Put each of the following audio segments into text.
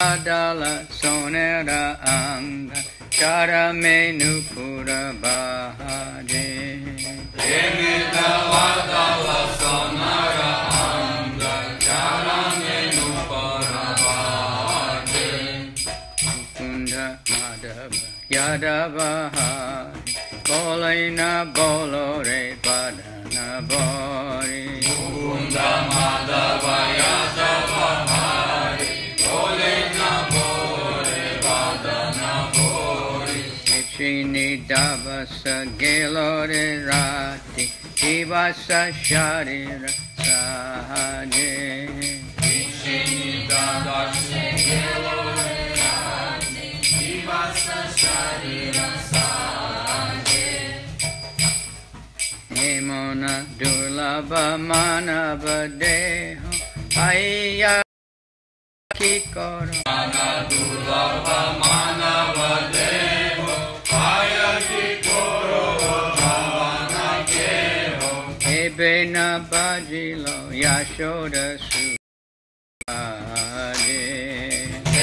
Adala sonera anga charamenu Puraba Bhage. Emita Adala sonera anga charamenu Puraba Bhage. Mukunda Madhava Yadava Hari Bolena Bolore Padana Bori. Mukunda Madhava Yadava Hari Bolena Bore Padana Bori. Chini Davasa Gelore Rati Divasa Sharira Sahaje. Chini Davasa Gelore Rati Divasa Sharira Sahaje. Hemona Durlava Manava Deho Ayya Kikoro Mana Durlava Manava Deho Ayya Kikoro Bhavana Keho. Ebena Bhajilo Yashoda Suje.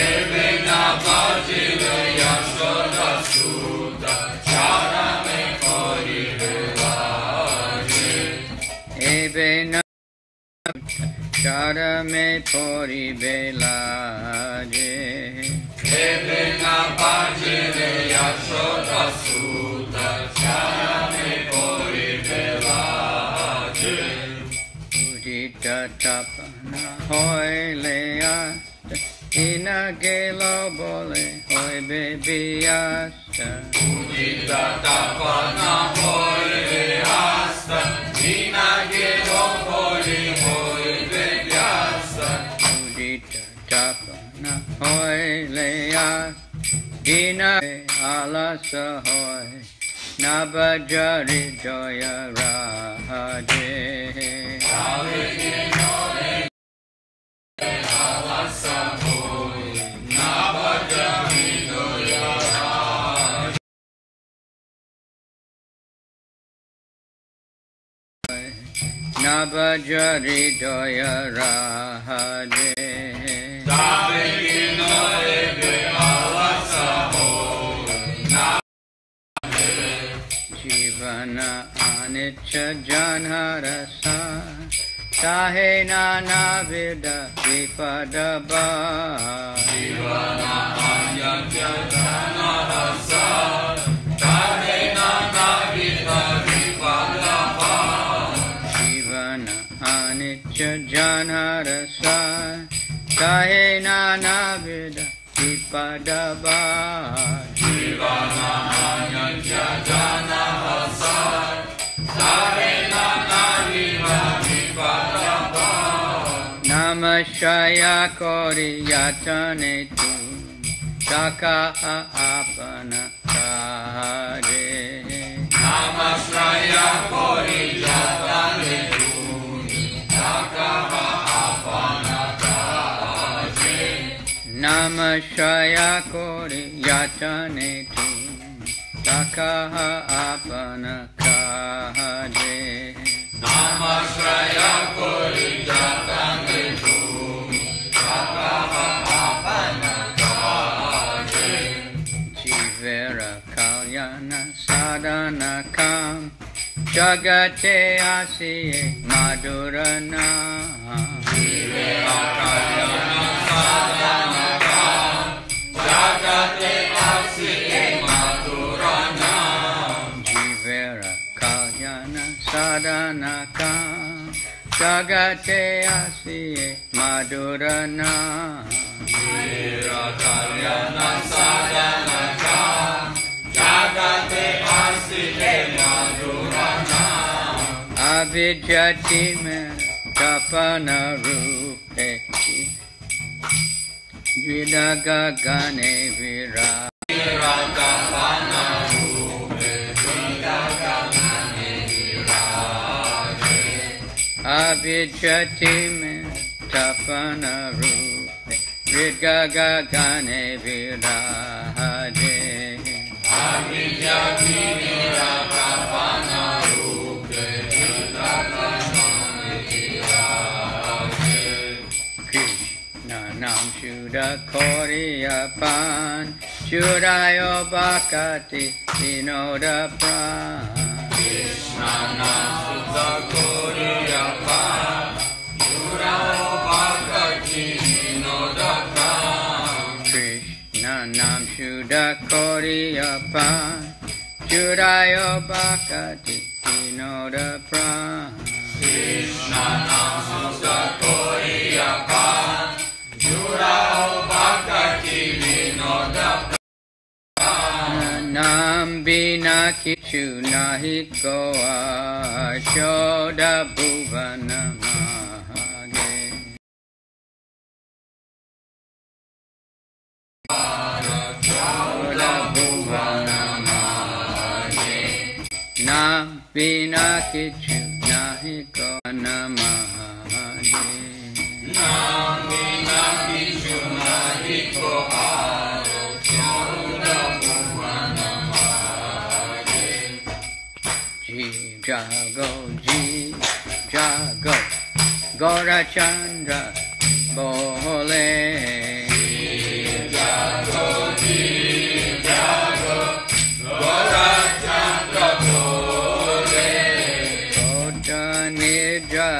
Ebena Bhajilo Yashoda Sudha Charame Kori Bhage. Ebena Charame Pori Belaje. Ebena Bhajilo Yashoda Sudha Charame Kori Bhage. Udita Tapana Hoy Leasta Ina Gelo Bole Hoy Bebiasta. Udita Tapana Hoy Leasta Ina Gelo Bole Hoy Bebiasta. Udita Tapana Hoy Leasta Ina Alasa Hoy Nabajari Joya Raje. Nabajari Doya Raje. Jivana Anicca Janharasa Sahe Nana Vida Vipadaba. Jivana Anicca Janharasa Sahe Nana Vida Vipadaba. Jivana Anicca Janharasa Sahe Nana Vida Vipadaba. Jivana Anicca Janharasa Sahe Nana Vida Vipadaba. Namashaya Kori Yatane Tu Saka Apana Kare. Namastraya Kori Yatane Tu Saka Apana Kare. Namashaya Kori Yatane Tu Saka Apana Kare. Namastraya Kori Yatane Tu Saka Apana Kare. Jivera Kalyana Sadhana Kam Jagate Asiye Madhurana. Jivera Kalyana Sadhana Kam Jagate Asiye Madhurana. Jivera Kalyana Sadhana Kam Jagate Asiye Madhurana. Jivera Kalyana Sadhana Kam Jagate Asiye Madhurana. Abhijati Mera Tapana Rupe Vidaga Gane Vira. Viratapana Rupe Vidaga Gane Virage. Abhijati Mera Tapana Rupe Vidaga Gane Viraje. Abhijati Viratapana Rupe Vidaga Gane Virage. Krishna Nam Shuddha Koriyapan Shuddhayo Bhakati Vinoda Pran Krishna Nam Shuddha Koriyapan Shuddhayo Bhakati Vinoda Pran Krishna Nam Shuddha Koriyapan Shuddhayo Bhakati Vinoda Pran Krishna Nam Shuddha Koriyapan Shuddhayo Bhakati Vinoda Pran Nam Bina Kichu Nahi Koa Shoda Bhuvana Bhage Shoda Bhuvana Bhage Nam Bina Kichu Nahi Koa Namahage Nam Bina Kichu Nahi Koa Shoda Bhuvana Bhage Jeev Jago Jeev Jago Gora Chandra Bole Jago Jeev Jago Gora Chandra Bole Kota Nidra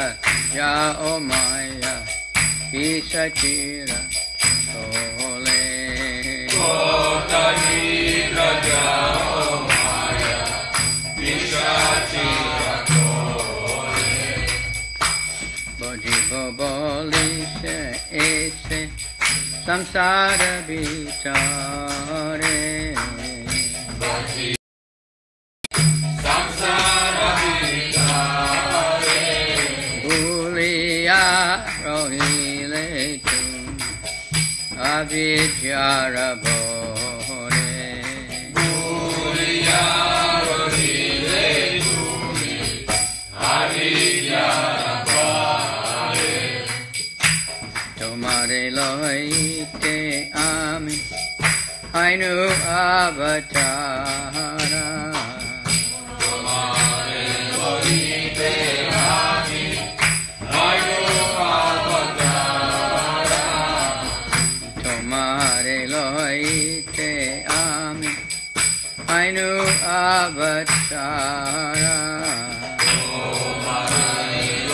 Ya Omaya Isachira Bole Kota Nidra Jao Maya Vishachira Kole Bhaji Boboli Se Ese Samsara Vitare Bhaji Samsara Vitare Buliya Rohile Tu Avidyara Bore Buliya Rohile Tumi Avidyara Bhare Tomare Loite Ami Ainu Avatara Tomare Lorite Ami Ayo Avatara Tomare Loite Ami Ainu Avatara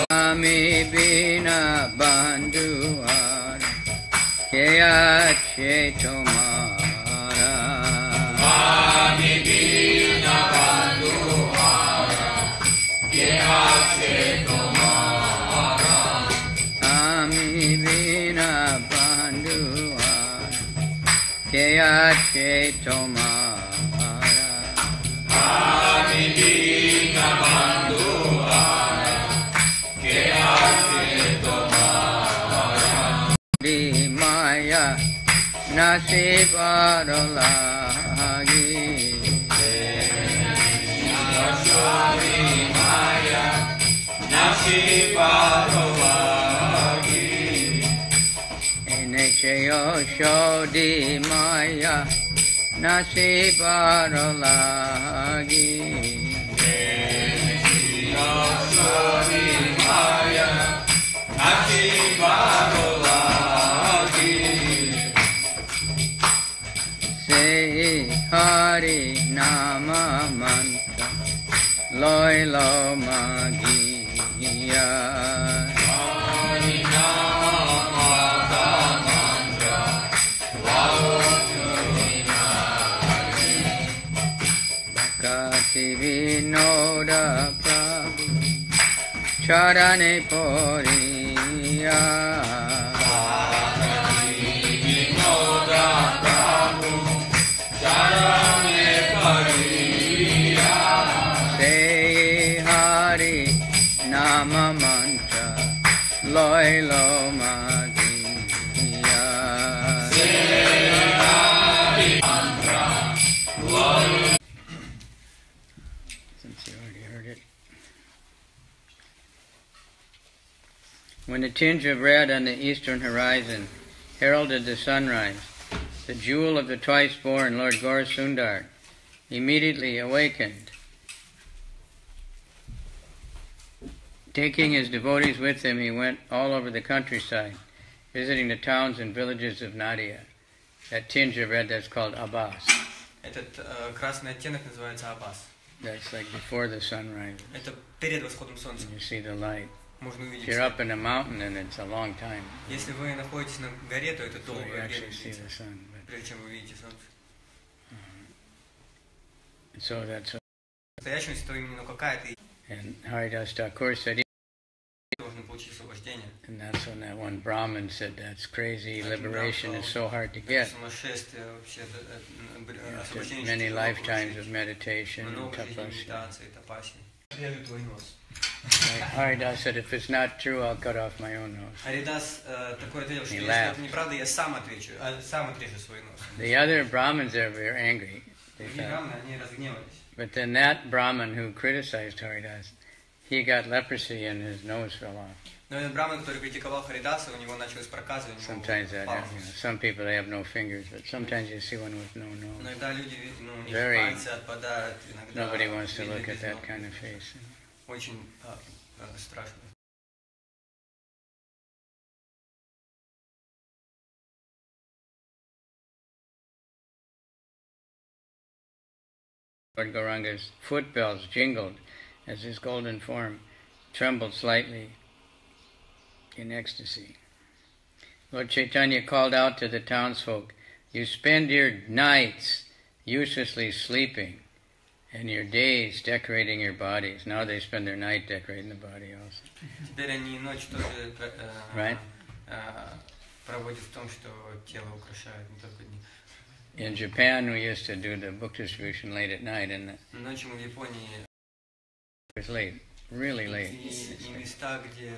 Ami Bina Bandhuara Kya Chetomara Ami Bina Bandhuara Kehache Tomara Ami Bina Bandhuara Kya Chetomara Ami Bina Bandhuara Kehache Tomara Di Maya Nasibarolagi Nashari Maya Nashiparovagi Enecheyo Shodi Maya Nasibarolagi Nashari Maya Nashiparovagi Say Hari Nama Mantra Loilo Magiya Hari Nama Mantra Bhakati Vinoda Prabhu Charane Poriya Vinoda Prabhu Charane Pariya Say Hari Nama Mantra Loilo Magiya Hari Mantra Lord Since you already heard it. When the tinge of red on the eastern horizon heralded the sunrise, the jewel of the twice-born Lord Gaurasundar immediately awakened. Taking his devotees with him, he went all over the countryside visiting the towns and villages of Nadia. That tinge of red, that's called Abbas. Этот красный оттенок называется Аббас. That's like before the sun rises. Это перед восходом солнца. You see the light. Можно увидеть. If you're up in a mountain, then it's a long time. Если вы находитесь на горе, то это So you долгое actually время see длится, the sun. But, прежде чем вы увидите солнце. so that's what, В настоящем, то именно какая-то and Haridas Thakur said, должен получить освобождение. and that's when that one Brahmin said, that's crazy, liberation is so hard to get. Сумасшествие вообще, After освобождение many тяжело lifetimes of получить. meditation and Много жизней tapasya. медитации, тапаси. Режу твой нос. Haridas said, if it's not true, I'll cut off my own nose. Аридас такой ответил, что He если laughed. это неправда, я сам отвечу, сам отрежу свой нос. The other Brahmins there were angry. They Другие thought, браманы, они разгневались. but then that Brahmin who criticized Haridas, he got leprosy and his nose fell off. Но этот браман, который критиковал Харидаса, у него началось проказы, у него Sometimes that, упал you know, нос. some people they have no fingers, but sometimes you see one with no nose. Иногда люди, у них Very- пальцы отпадают, иногда Nobody wants to видно look at без that ног. kind of face. Очень страшно. Lord Gauranga's foot bells jingled as his golden form trembled slightly in ecstasy. Lord Chaitanya called out to the townsfolk, you spend your nights uselessly sleeping and your days decorating your bodies. Now they spend their night decorating the body also. Теперь они ночь тоже Right? проводят в том, что тело украшают, не только дни. In Japan, we used to do the book distribution late at night, and it Ночью в Японии was late, really late, и места, где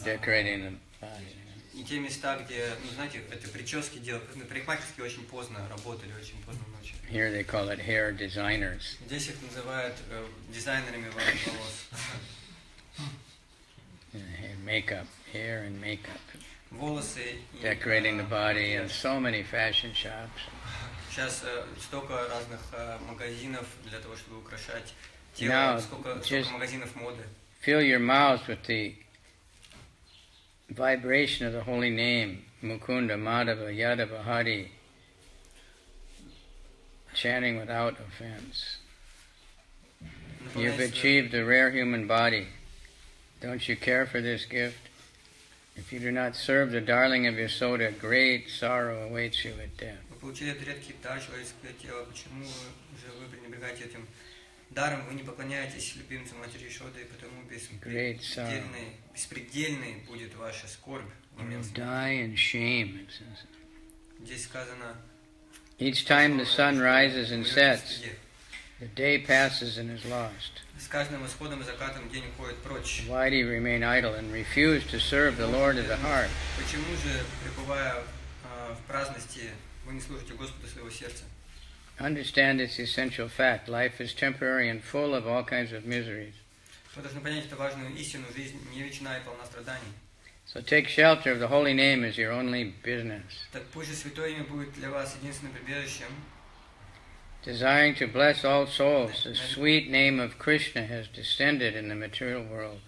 decorating the body. и те места, где, ну знаете, это прически делают, парикмахерские очень поздно работали, очень поздно ночью. Here they call it hair designers. Здесь их называют дизайнерами волос. Makeup, hair and makeup. Волосы и Decorating the body in so many fashion shops. сейчас столько разных магазинов для того, чтобы украшать Now, тело, сколько just- магазинов моды. Fill your mouths with the vibration of the holy name, Mukunda, Madhava, Yadava, Hari, chanting without offense. You've achieved a rare human body. Don't you care for this gift? If you do not serve the darling of Yasoda, great sorrow awaits you at death. Вы получили этот редкий дар, человеческое тело. Почему вы пренебрегаете этим даром? Вы не поклоняетесь любимцу матери Ишоды, и потому беспредельной будет ваша скорбь. You die in shame, it says. Здесь сказано, Each time the sun rises and умрете в sets, стыде. the day passes and is lost. С каждым восходом и закатом день уходит прочь. Why do you remain idle and refuse to serve the Lord of the heart? Почему же, пребывая в праздности, вы не служите Господу своего сердца? Understand its essential fact. Life is temporary and full of all kinds of miseries. Вы должны понять эту важную истину. Жизнь не вечна и полна страданий. So take shelter of the holy name as your only business. Так пусть же святое имя будет для вас единственным прибежищем. Desiring to bless all souls, the sweet name of Krishna has descended in the material world.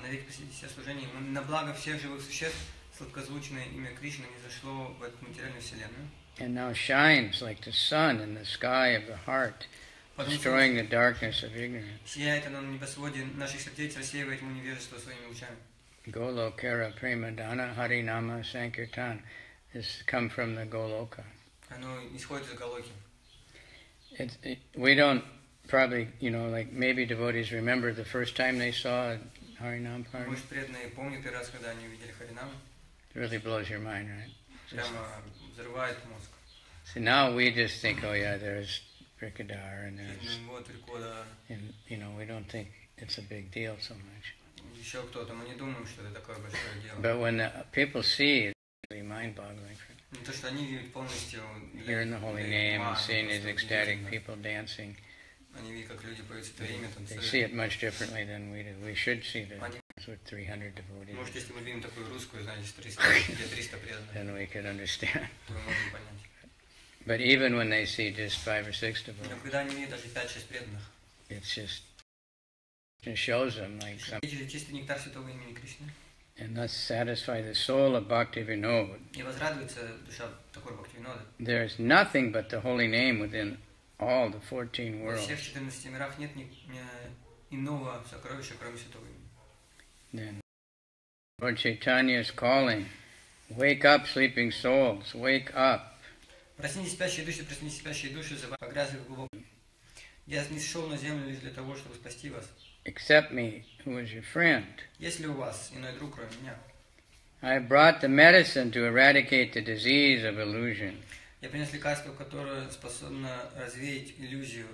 Навеки посвятить все служение. На благо всех живых существ сладкозвучное имя Кришны не зашло в эту материальную вселенную. And now shines like the sun in the sky of the heart, destroying the darkness of ignorance. Сияет оно на небосводе наших сердец, рассеивая тьму невежества своими лучами. Golokara Premadana Harinama Sankirtan has come from the Goloka. Оно исходит из Галоки. We don't probably, like maybe devotees remember the first time they saw a Harinam party. Может, преданные помнят первый раз, когда они увидели Харинам, It really blows your mind, right? прямо взрывает мозг. So now we just think, oh yeah, there's Brikadar and there's, Вот Рикода, and we don't think it's a big deal so much. еще кто-то, мы не думаем, что это такое большое дело. But when the people see, it's really mind-boggling for them. То, что они видят полностью Hearing the holy name and seeing these ecstatic people dancing, они видят, как люди поют святое имя, they see танцуют. it much differently than we do. We should see this with 300 devotees. Может, если мы видим такую русскую, знаете, 300, где 300 преданных, Then we could understand. то мы можем понять. But even when they see just 5 or 6 Но devotees, когда они видят даже 5-6 преданных, it shows them like some. видите чистый нектар святого имени Кришны, and thus satisfy the soul of Bhakti Vinod. И возрадуется душа такой Бхактивинода. There is nothing but the holy name within all the 14 Во worlds. всех 14 мирах нет иного сокровища, кроме святого имени. Then Lord Chaitanya is calling, wake up, sleeping souls, wake up. Проснитесь, спящие души, погрязли в глубоком. Я не сошел на землю лишь для того, чтобы спасти вас. Accept me, who is your friend. Есть ли у вас иной друг, кроме меня? I brought the medicine to eradicate the disease of illusion. Я принес лекарство, которое способно развеять иллюзию.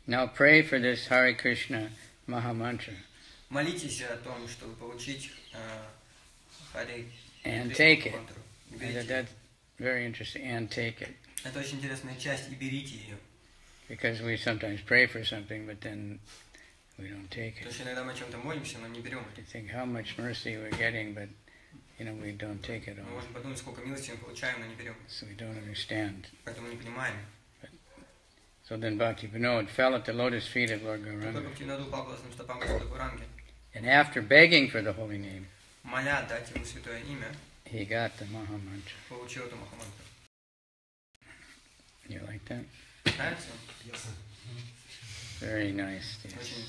Now pray for this Hare Krishna Mahamantra. Молитесь о том, чтобы получить Харе And Кришна take it. мантру. И берите. That's very interesting. And take it. Это очень интересная часть, и берите ее. Because we sometimes pray for something, but then we don't take Потому it. что иногда мы о чем-то молимся, но не берем We это. think how much mercy we're getting, but we don't take it Мы all. можем подумать, сколько милости мы получаем, но не берем. So we don't understand. Поэтому не понимаем. So then Bhakti Vinod fell at the lotus feet of Lord Только Gauranga. Бхактивинода упал глазным стопам Господа Гуранги. And after begging for the holy name, Моля дать ему святое имя, he got the Mahamantra. получил эту Махамантру. You like that? Нравится? Very nice. Yes. Очень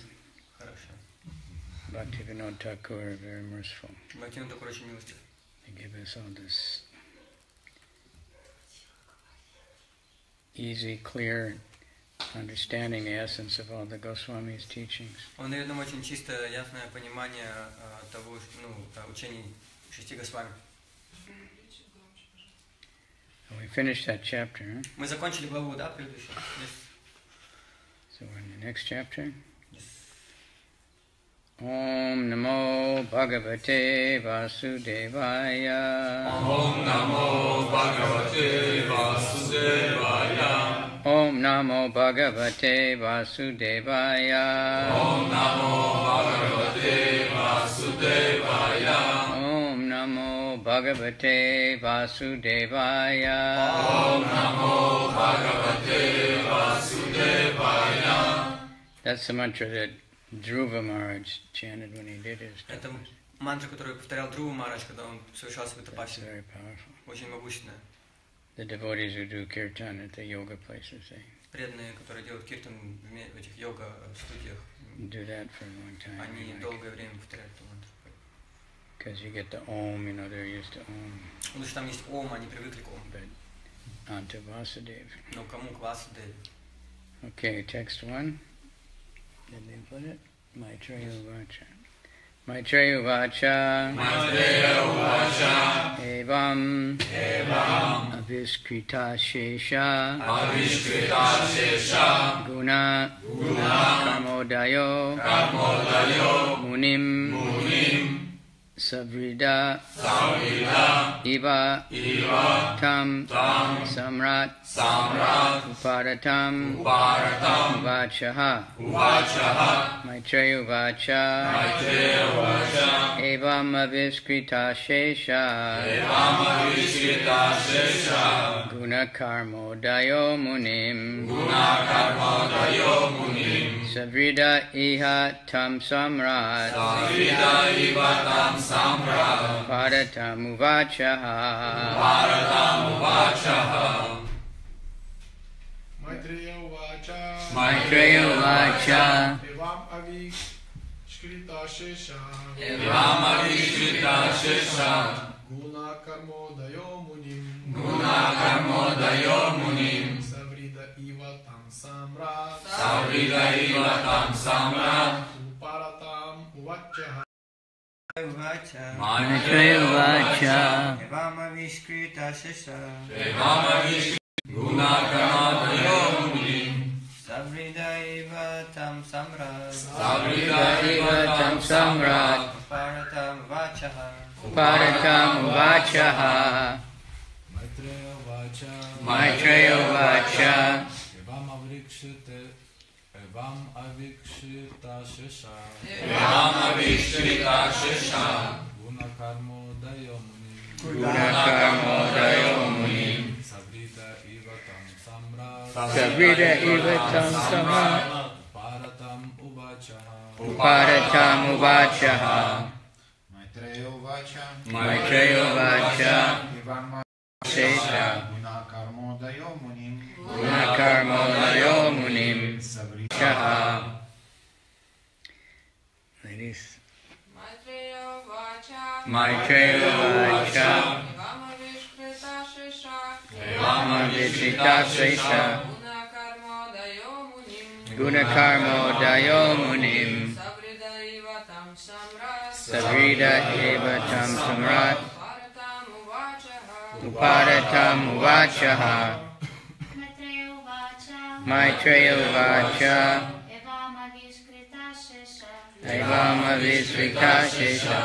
хорошо. Bhakti Vinod Thakur, very merciful. Бхактивинода такой очень милостив. They give us all this easy, clear understanding the essence of all the Goswami's teachings. Он дает нам очень чистое, ясное понимание того, учений шести Госвами. We finished that chapter, huh? Мы закончили главу, да, предыдущую? Yes. So we're in the next chapter. Yes. Om Namo Bhagavate Vasudevaya. Om Namo Bhagavate Vasudevaya. Om Namo Bhagavate Vasudevaya. Om Namo Bhagavate Vasudevaya. Om Namo Bhagavate Vasudevaya. Om Namo Bhagavate Vasudevaya. That's the mantra that Dhruva Maharaj chanted when he did his Это tapas. мантра, которую повторял Друва Махарадж, когда он совершал свой It's тапаси. very powerful. Очень могущественная. The devotees who do kirtan at the yoga places, they Преданные, которые делают киртан в этих йога-студиях, do that for a long time. они долгое время повторяют эту мантру. Because you get the Om, they're used to Om. Потому что там есть Ом, они привыкли к Ом. But onto Vasudeva. Но кому к Васудеве? Okay, text 1. Did they put it? Maitreya Vacha. Maitreya Vacha. Maitreya Vacha. Evam. Aviskrita Shesha. Avishkrita Shesha. Guna. Karmodayo. Munim. Savrida. Iva. Tam. Samrat. Uparatam. Vachaha. Maitreya Vacha. Evam Aviskrita Shesha. Guna Karmodayo Munim. Savrida Iha Tam Samrat. Uparatam Vachaha. Maitreya Vacha. Maitreya Vacha. Evam Avishkrita Shesha. Guna Karmodayo Munim. Savrida Iva Tam Samrat. Uparatam Vachaha. Maitreya Vacha. Evam Avishkrita Shesha. Guna Karmodayo Munim. Savrida Iva Tam Samrat. Tam Samrat. Uparatam Vachaha. Uparatam Vachaha. Maitreya Vacha. Evam Avishkrita Shesha. Guna Karmodayo Munim. Savrida Iva Tam Samrat. Savrida Iva Tam Samrat. Uparatam Vachaha. Uparatam Vachaha. Maitreya Maitreya Vacha Sesha Gunakarmodayo Munim Shaha. Ladies. Maitreya Vacha Evama Vishkrita Sesha Gunakarmodayo Munim Savrida Eva Tam Samrat Upadatam Uvachaha. Maitreya Vacha Evama Vishkrita Sesha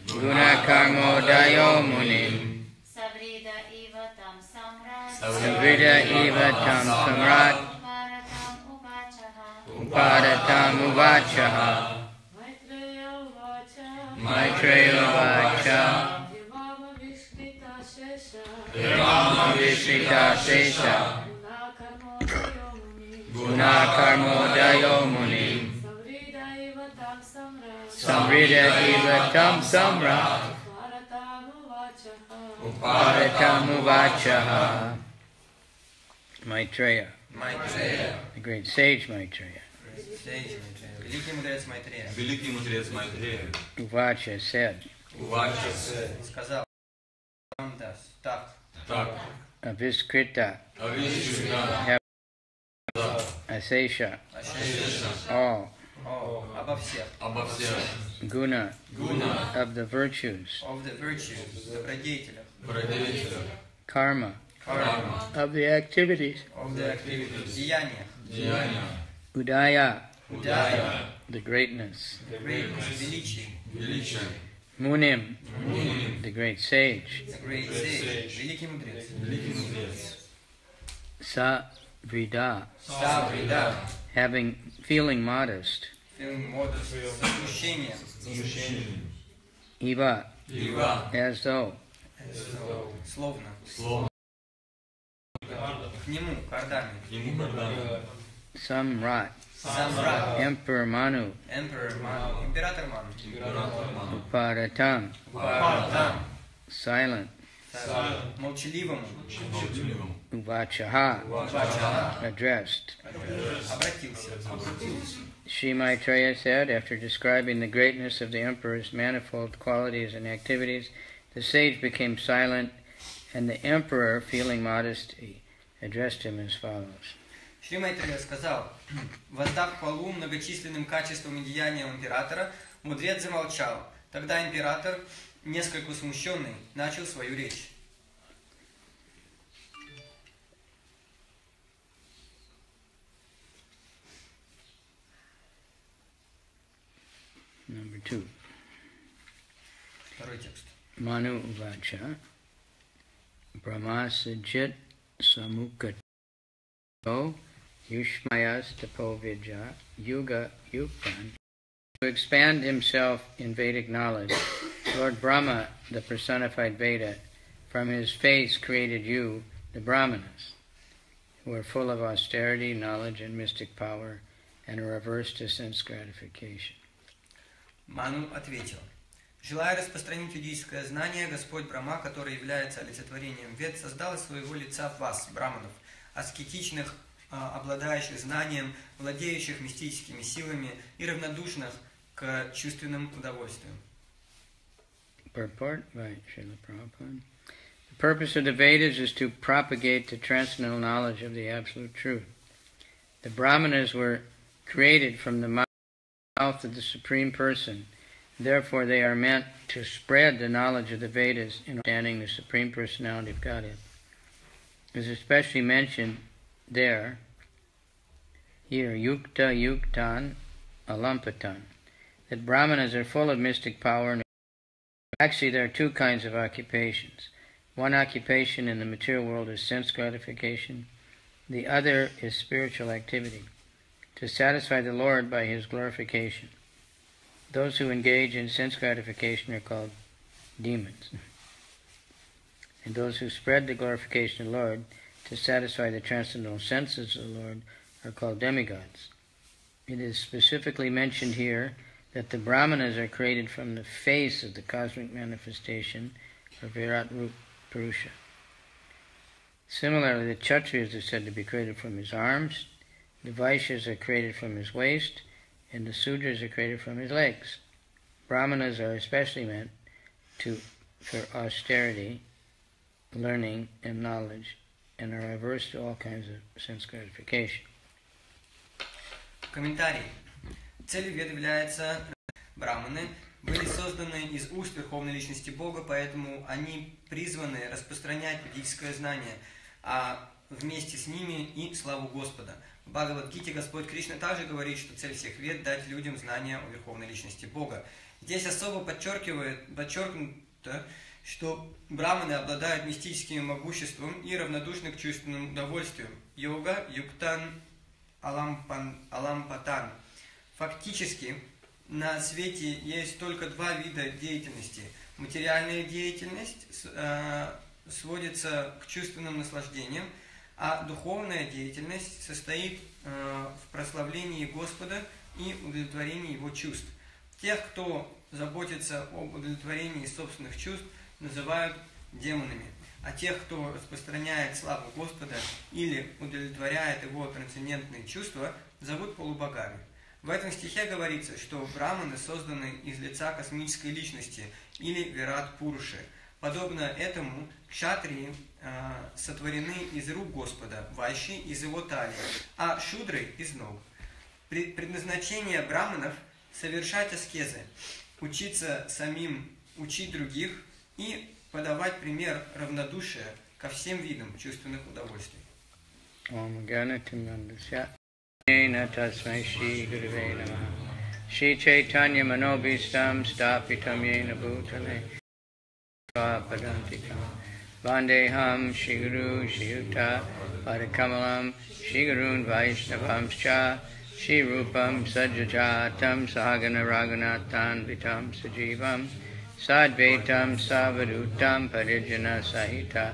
Gunakarmodayo Munim Savrida Eva Tam Samrat Upadatam Uvachaha. Maitreya Vacha Evama Vishkrita Sesha Gunakarmodayo Munim Samrida Eva Tam Samrat Upadatam Uvachaha. Maitreya, the great sage Maitreya, Великий мудрец Майтрея. Uvacha said, Сказал, так, Aviskrita, Asesha, all, обо всех, guna, of the virtues, добродетелях, karma, of the activities, деяниях, Udaya, the greatness, величие, Munim, the great sage, великий мудрец, Savrida, feeling modest, смущение, Eva, as though, словно, к нему, кардами, Samrat, Emperor Manu, император Ману, Upadatam, silent, молчаливому, Uvachaha, addressed. обратился. Sri Maitreya said, after describing the greatness of the emperor's manifold qualities and activities, the sage became silent, and the emperor, feeling modesty, addressed him as follows. Шри Майтрея сказал, воздав хвалу многочисленным качествам и деяниям императора, мудрец замолчал. Тогда император, несколько смущенный, начал свою речь. Number 2. Второй текст. Manu Uvacha Brahmasajit Samukato Yushmayas Tapovija Yuga Yuktan. To expand himself in Vedic knowledge, Lord Brahma, the personified Veda, from his face created you, the Brahmanas, who are full of austerity, knowledge, and mystic power, and are averse to sense gratification. Ману ответил, желая распространить ведическое знание, Господь Брахма, который является олицетворением Вед, создал из своего лица вас, браманов, аскетичных, обладающих знанием, владеющих мистическими силами и равнодушных к чувственным удовольствиям. Purport by Srila Prabhupada. The purpose of the Vedas is to propagate the transcendental knowledge of the Absolute Truth. The Brahmanas were created from the mouth of the Supreme Person. Therefore, they are meant to spread the knowledge of the Vedas in understanding the Supreme Personality of Godhead. It is especially mentioned here, Yukta Yuktan Alampatan, that Brahmanas are full of mystic power. And actually, there are two kinds of occupations. One occupation in the material world is sense gratification. The other is spiritual activity, to satisfy the Lord by His glorification. Those who engage in sense gratification are called demons. And those who spread the glorification of the Lord to satisfy the transcendental senses of the Lord are called demigods. It is specifically mentioned here that the Brahmanas are created from the face of the cosmic manifestation of Virat Rup Purusha. Similarly, the Kshatriyas are said to be created from his arms, the Vaishyas are created from his waist, and the Sudras are created from his legs. Brahmanas are especially meant for austerity, learning, and knowledge, and are averse to all kinds of sense gratification. Комментарий. Целью вед является браманы, были созданы из уст Верховной Личности Бога, поэтому они призваны распространять ведическое знание, а вместе с ними и славу Господа. В Бхагавад-гите Господь Кришна также говорит, что цель всех вед – дать людям знания о Верховной Личности Бога. Здесь особо подчеркнуто, что браманы обладают мистическим могуществом и равнодушны к чувственным удовольствиям. Йога, юктан, алампатан. Фактически, на свете есть только два вида деятельности. Материальная деятельность сводится к чувственным наслаждениям, а духовная деятельность состоит в прославлении Господа и удовлетворении Его чувств. Тех, кто заботится об удовлетворении собственных чувств, называют демонами, а тех, кто распространяет славу Господа или удовлетворяет Его трансцендентные чувства, зовут полубогами. В этом стихе говорится, что браманы созданы из лица космической личности или Вират Пуруши. Подобно этому кшатрии сотворены из рук Господа, вайши из его талии, а шудры из ног. Предназначение браманов – совершать аскезы, учиться самим, учить других и подавать пример равнодушия ко всем видам чувственных удовольствий. Shri Chaitanya Manobhistam Stapitam Yena Bhutale Padantikam Vandeham Shri Guru Shri Yuta Padakamalam Shri Gurun Vaishnavamscha Shri Rupam Sajjajatam Sahagana Raghunathan Vitam Sajivam Sadvaitam Savadutam Parijana Sahita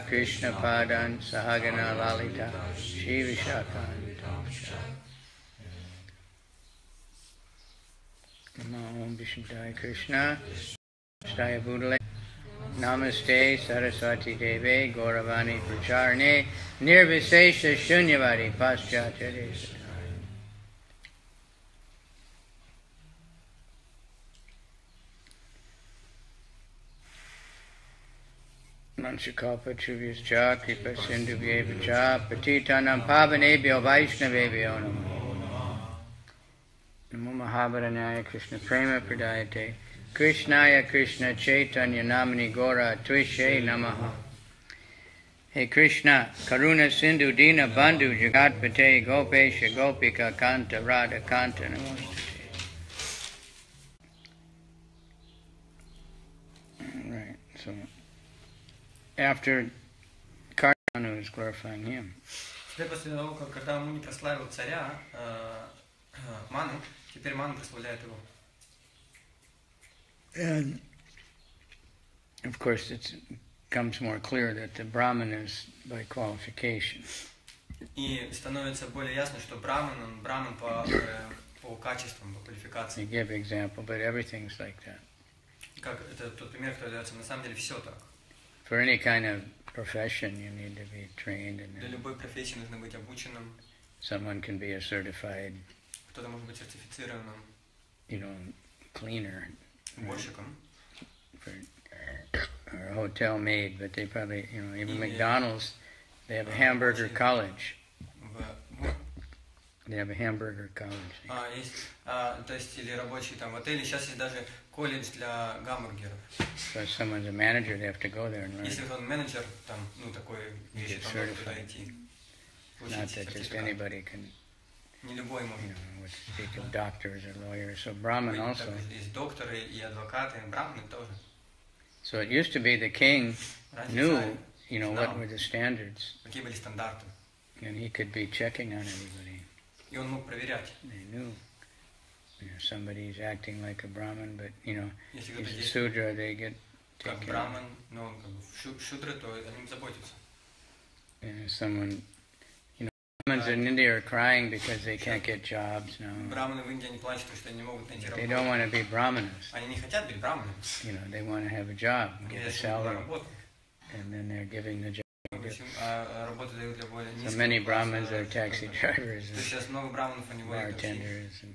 Krishna Padan Sahagana Lalita Shri Vishakan Om Vishnudaya Krishna Staya Budale Namaste Saraswati Deve Gauravani Pracharane Nirvisesha Shunyavadi Paschatya Manchakalpa Chuvyascha Kripa Sindhubhyeva Cha Patitanam Pavanebhyo Vaishnavebhyo Namo Namo Mahabharanaya Krishna Prema Pradayate Krishnaya Krishna Chaitanya Namani Gora Tvishe Namaha. Hey Krishna, Karuna Sindhu Dina Bandhu Jagatpate Gopesha Gopika Kanta Radha Kanta Namostate. Right, so after Karnanu is glorifying him. Теперь после того, когда Муни прославил царя, Ману, теперь Ману прославляет его. And of course it becomes more clear that the Brahman is by qualification. И становится более ясно, что Браман по качествам, по квалификации. You give example, but everything's like that. Как это тот пример, который дается, на самом деле все так. For any kind of profession, you need to be trained in Для it. любой профессии нужно быть обученным. Someone can be a certified, Кто-то может быть сертифицированным cleaner, уборщиком. or a hotel maid, but they probably, even McDonald's, they have a hamburger college. They have a hamburger college. Есть, то есть, или рабочий там в отеле. Сейчас есть даже колледж для гамбургеров. So if someone's a manager, they have to go there and learn. Если он менеджер, там, такой вещи, там надо туда идти. Not that just anybody can, Не любой может. speak of doctors or lawyers. So Brahman also. Есть докторы и адвокаты, браманы тоже. So it used to be the king knew, what знал, were the standards, какие были стандарты. and he could be checking on everybody. И он мог проверять. They knew, somebody's acting like a Brahman, but Если he's кто-то a Sudra, they get как taken. браман, но он как бы шудры, то о ним заботятся. And if someone, Brahmins in India are crying because they can't get jobs now. Браманы в Индии, они плачут, что они не могут найти They don't работу. want to be brahmanas. Они не хотят быть браманами. You know, they want to have a job, Они get a хотят salary, работу. and then they're giving the job. Работу дают для более So низкого many класса. Brahmins are taxi drivers То есть and сейчас много браманов, они водят такси. bartenders,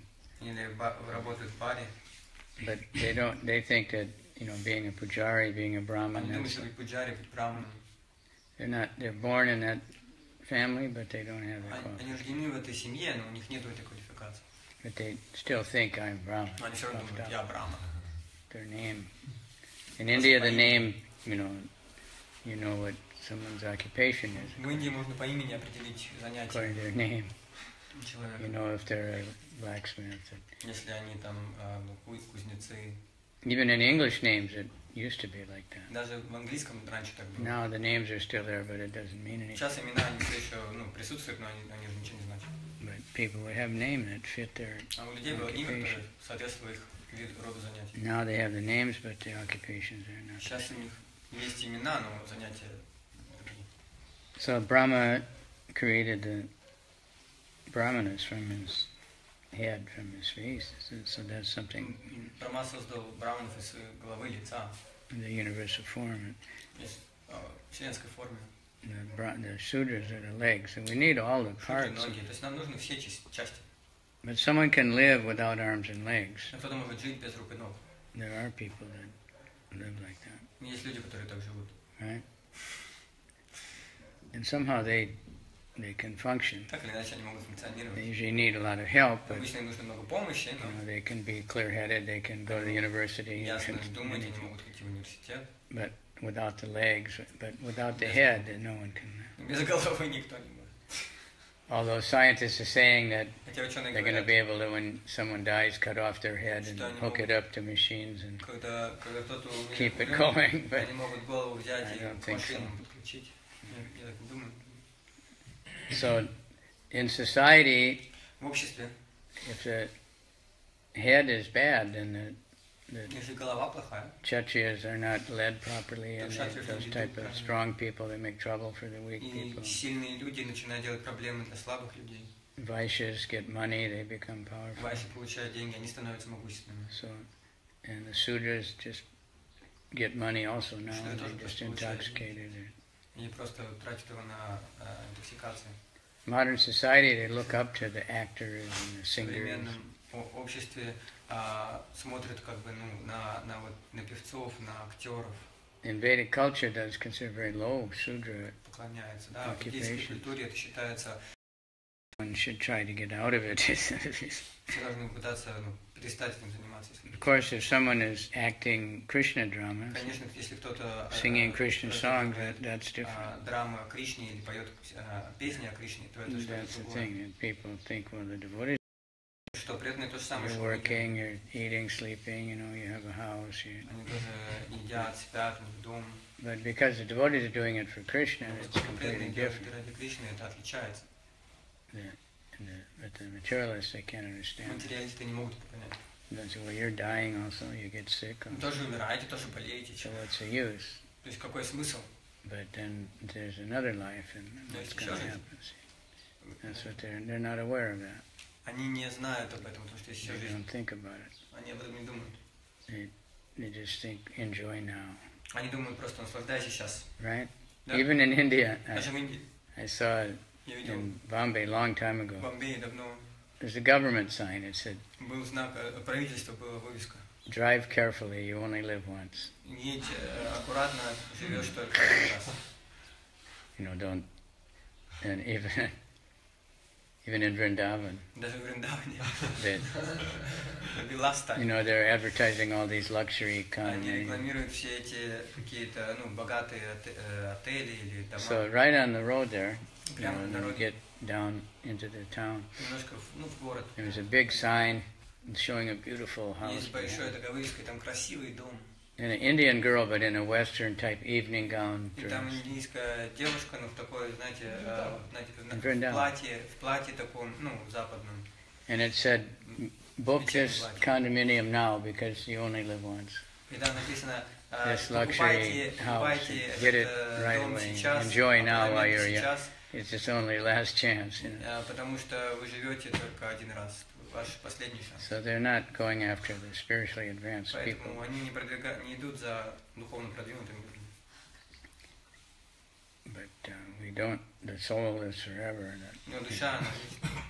Или работают в баре. but they don't. They think that being a pujari, being a brahmin, Они думают, that's, что быть пуджари, быть браманом. they're not. They're born in that family, but they don't have the Они qualifications. рождены в этой семье, но у них нет этой квалификации. But they still think I'm Brahmin. Но они все равно думают, я браман. Their name. In India, the name, you know what someone's occupation is В Индии можно по имени определить занятие according to their name. You человека. know if they're a blacksmith. Если они там кузнецы. Even in English names, it used to be like that. Даже в английском раньше так было. Now the names are still there, but it doesn't mean anything. Сейчас имена они все еще присутствуют, но они уже ничего не значат. But people would have names that fit their А у людей было имя, которое occupation. соответствовало их роду занятий. Now they have the names, but the occupations are not. Сейчас у них есть имена, но занятия другие. So Brahma created the Brahmanas from his head, from his face. So that's something, Брахма создал браманов из своей головы, лица, the universal form. из вселенской формы. The Sudras are the legs, and we need all the Шудры, parts. ноги. То есть нам нужны все части. But someone can live without arms and legs. Но кто-то может жить без рук и ног. There are people that live like that, Есть люди, которые так живут. right? And somehow they can function. Так или иначе они могут They функционировать. usually need a lot of help, but Обычно им нужно много помощи, но they can be clear-headed. They can go to the university, ясно and думать, они могут идти в университет. but without the legs, but without the head, then no one can. Без головы никто не может. Although scientists are saying that Хотя ученые they're going to говорят, be able to, when someone dies, cut off their head and hook it up to machines and когда кто-то keep it умрет, going, but они могут голову взять I и don't к think машинам подключить. Я так думаю. so in society, В обществе, if the head is bad, then the если голова плохая, Kshatriyas are not led properly, and those type of strong people, they make trouble for the weak и people. сильные люди начинают делать проблемы для слабых людей. Vaishyas get money, they become powerful. Вайсы получают деньги, они становятся могущественными. So, and the Sudras just get money also now, Что they're тоже just получают. intoxicated. Они просто тратят его на интоксикацию. Modern society, they look up to the actors and the В singers. современном обществе смотрят как бы на певцов, на актеров, In Vedic culture, that's considered very low, Sudra. поклоняются. Да, в ведической культуре это считается, One should try to get out of it. все должны пытаться перестать этим заниматься. Of course, if someone is acting Krishna dramas, Конечно, если кто-то singing Krishna songs, that's different. драма о Кришне или поет песни о Кришне, то это что-то That's the другое. thing, that people think, well, the devotees, Что преданные то же самое, you're что working, you're eating, sleeping, you have a house. они тоже едят, спят, у них дом. But because the devotees are doing it for Krishna, it's Поскольку преданные completely делают different. ради Кришны, это отличается. But the materialists, they can't understand. Материалисты не могут это понять. They say, well, you're dying also, you get sick. Вы тоже умираете, тоже болеете. So what's the use? То есть какой смысл? But then there's another life, and what's going to happen? See? That's what they're not aware of that. Они не знают об этом, потому что есть еще They жизнь. don't think about it. Они об этом не думают. They just think, enjoy now, Они думают просто наслаждайся сейчас. right? Да. Even in India, Даже в Индии. I saw Я видел in Bombay a long time в ago. Бомбее давно There's a government sign. It said, был знак правительства, была вывеска. "Drive carefully. You only live once. Едь аккуратно, живешь только один раз. Don't." And even in Vrindavan, Даже в Вриндаване. that The last time. they're advertising all these luxury Они condominiums. рекламируют все эти какие-то богатые отели или дома. So right on the road there, Прямо на when you дороге. get down into the town, Немножко в город. there was a big sign showing a beautiful house. Есть большая такая вывеска, и там красивый дом. And an Indian girl, but in a Western type evening gown И там dress. индийская девушка, в такой, знаете, Вриндаван. в платье таком, западном. And it said, "Book this condominium now because you only live once." И там написано, This luxury house, покупайте get it этот right дом away. сейчас, Enjoy now while you're young. сейчас, It's just only last chance, you know. Потому что вы живете только один раз. Ваш последний шанс. So they're not going after the spiritually advanced people. Поэтому они не идут за духовно продвинутыми людьми. But we don't. The soul lives forever. Но душа, она вечна.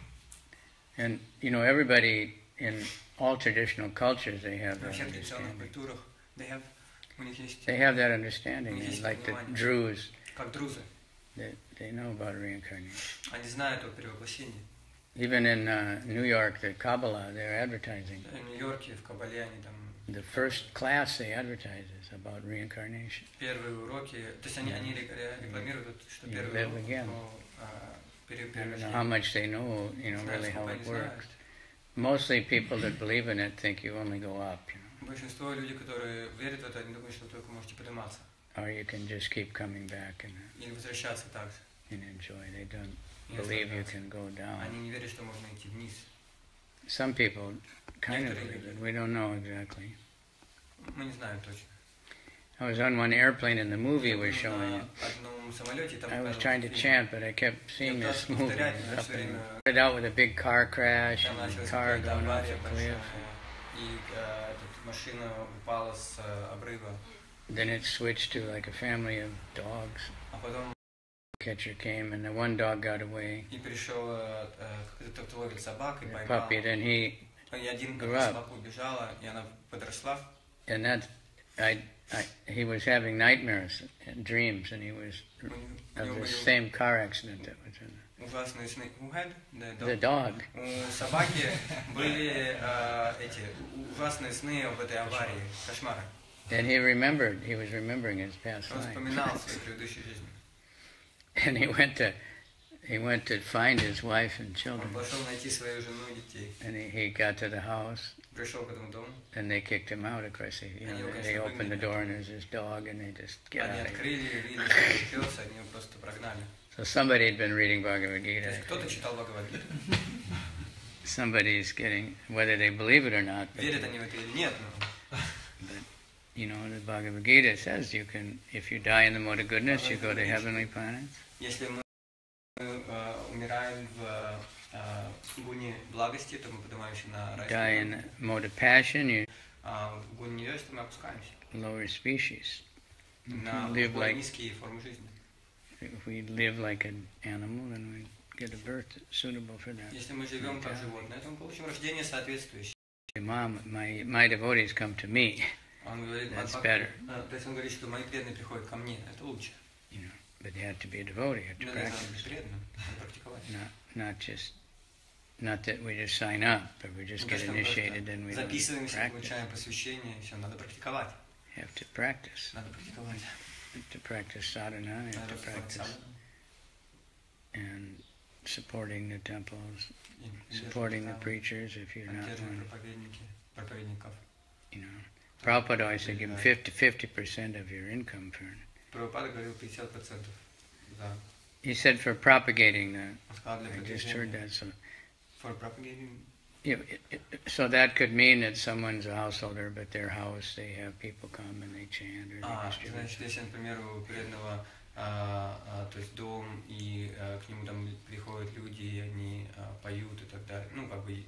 And you know, everybody in all traditional cultures, they have Во that всех традиционных understanding. культурах у них есть, They have that understanding, Есть and like the понимание. Druze, как друзы. they know about reincarnation. Они знают о перевоплощении. Even in New York, the Kabbalah, they're advertising. В Нью-Йорке, в Каббале они там The first class they advertise is about reincarnation. первые уроки, то есть они рекламируют, что You первый live урок again. по I don't know перевоплощению. how much they know, you know, really how it works. Mostly people that believe in it think you only go up, you know, Большинство людей, которые верят в это, они думают, что вы только можете подниматься or you can just keep coming back или возвращаться так же. and enjoy. They don't И believe you наслаждаться. can go down. Они не верят, что можно идти вниз. Some people kind of believe it. We don't know exactly. Мы не знаем точно. I was on one airplane and the movie was showing it. На одном самолете там I was показывали trying to фильм. chant, but I kept seeing Я this пытался movie повторять, но up все and время started out with a big car crash там and началась the car какая-то going off авария the большая, cliff. и машина упала с обрыва. Then it switched to like a family of dogs. А потом Catcher came and the one dog got away. и пришел кто-то ловит собак и The поймал. puppy, then he, И один grew up. собаку убежала, и она подросла. and that, he was having nightmares and dreams, and he was У of него the были same car accident that was in ужасные сны. the dog. У собаки были эти ужасные сны об этой аварии, кошмары. And he was remembering his past Он life. вспоминал свои предыдущие жизни. And he went to find his wife and Он children. пошел найти свою жену и детей. And he got to the house, Пришел к этому дому. and they kicked him out. Of course, they opened the door, and there's this dog, and they just get Они out of here. открыли, видели, что он пес, они его просто прогнали. So somebody had been reading Bhagavad То есть Gita. кто-то читал Бхагавад-гиту. Somebody's getting, whether they believe it or not, but, Верят они в это или нет, но you know, the Bhagavad Gita says you can, if you die in the mode of goodness, you go to heavenly planets. если мы умираем в гуне благости, то мы поднимаемся на Die in райскую the mode of passion, you в гуне невежества мы опускаемся lower species. на live более like- низкие формы жизни. If we live like an animal, then we get a birth suitable for that. Если мы живем как животные, то мы получим рождение соответствующее. Mom, my devotees come to me, Он говорит, That's better. То есть он говорит, что мои преданные приходят ко мне, это лучше. you know, but you have to be a devotee, you have to Но нужно practice, быть преданным, надо практиковать. not that we just sign up, or we just Не get то, что мы initiated and we просто don't записываемся, practice. получаем посвящение, все, надо практиковать. You have to practice. Надо практиковать. You have to practice sadhana, you have Надо to практиковать practice садхану. and supporting the temples, И supporting the поддерживать preachers if you're not поддерживать one, проповедников. you know. Prabhupada always said give them 50% of your income for it. Прабхупада говорил 50% за. He said for propagating the, Он сказал для I just heard продвижения. that, so For propagating. so that could mean that someone's a householder, but their house, they have people come and they chant or they distribute. Значит, если, например, у преданного то есть дом, и к нему там приходят люди, и они поют и так далее. Ну, как бы,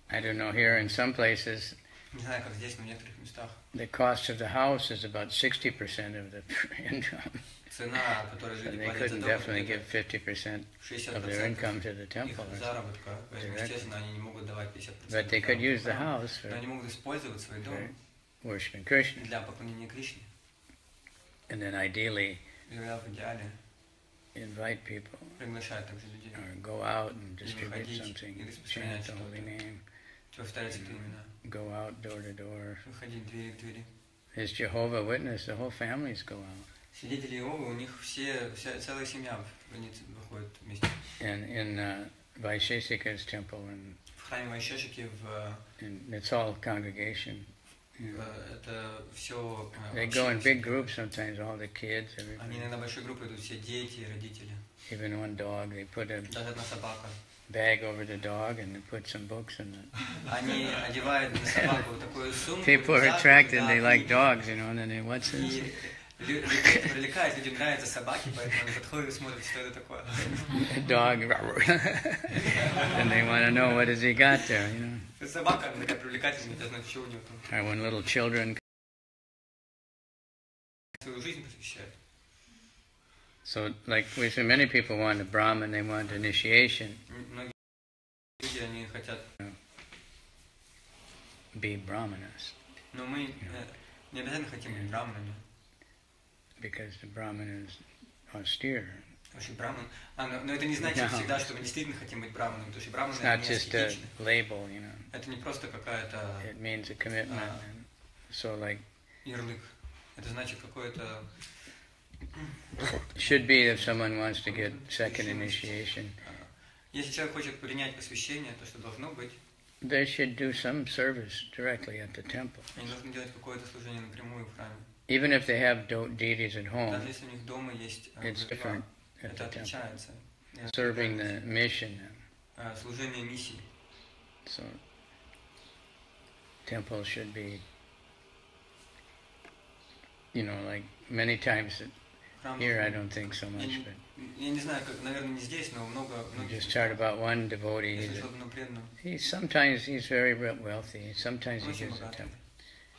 I don't know, here in some places, не знаю, как здесь, но в некоторых местах the cost of the house is about 60% of the income. цена, которую So люди they платят за couldn't дом, definitely это give 50% of their 60% income to the их temple. заработка. Поэтому, Directly. естественно, они не могут давать 50%. But they could use the заработка. house Но for они могут использовать свой дом worshiping Krishna. для поклонения Кришне. And then ideally И в идеале invite people приглашать также людей. or go out and distribute выходить something, и распространять chant the holy что-то. name, Повторять это именно. go out door to door. Выходить двери к двери. As Jehovah Witness, the whole families go out. Свидетели Иеговы, у них целая семья выходит вместе. And in Vaisheshika's temple, В храме Вайшешики and it's all congregation. это все. They go in big groups sometimes, all the kids, Они everybody. иногда большой группой идут, все дети, родители. Even one dog, they put a Даже одна собака. bag over the dog and they put some books in it. Они одевают на собаку такую сумку. People are рюкзак, attracted, да, they like и- dogs, you know, and then they, what's this? И привлекает, людям нравятся собаки, поэтому они подходят и смотрят, что это такое. A dog, and they want to know what has he got there, you know. Собака, она такая привлекательная, не знаю, что у нее там. Or when little children. Свою жизнь посвящает. So, like we say, many people want a Brahmin, they want initiation. Многие люди, они хотят be brahmanas. Но мы не обязательно хотим быть браманами. Because the Brahman is austere. Вообще браман. Но это не значит всегда, что мы действительно хотим быть браманом, потому что браманы It's not не just a аскетичны. label, you know. Это не просто какая-то It means a commitment. And so, like, ярлык. Это значит какое-то... should be if someone wants to get second initiation. Если человек хочет принять посвящение, то что должно быть, they should do some service directly at the temple. Они должны делать какое-то служение напрямую в храме. Even if they have deities at home, Даже если у них дома есть it's different at это the temple. отличается. Serving the mission. Служение миссии. So, temple should be, you know, like many times here, I don't think so much, but Я не знаю, как, наверное, не здесь, но много. you just heard about one devotee. He's very wealthy. Sometimes he gives a temple.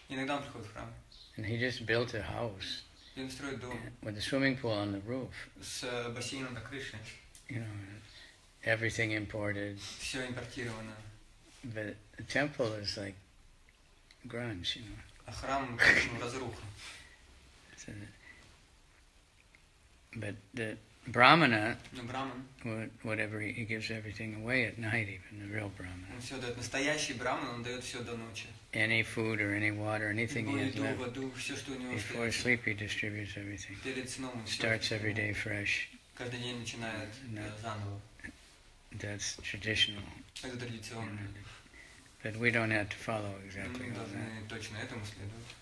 Иногда он приходит в храм. And he just built a house И он строит дом with a swimming pool on the roof. с бассейном на крыше. You know, everything imported. Все импортировано. But the temple is like grunge, you know. А храм разруха. So, but the Brahmana, Но браман, whatever he gives everything away at night, even the real Brahmana. он все дает. Настоящий браман, он дает все до ночи. Any food or any water, anything he has Еду, left. воду, все, что у него Before остается. sleep, he distributes everything. Перед сном он Starts every day fresh. каждый день начинает заново. That's traditional. Это традиционно. But we don't have to follow Мы exactly не all that. должны точно этому следовать.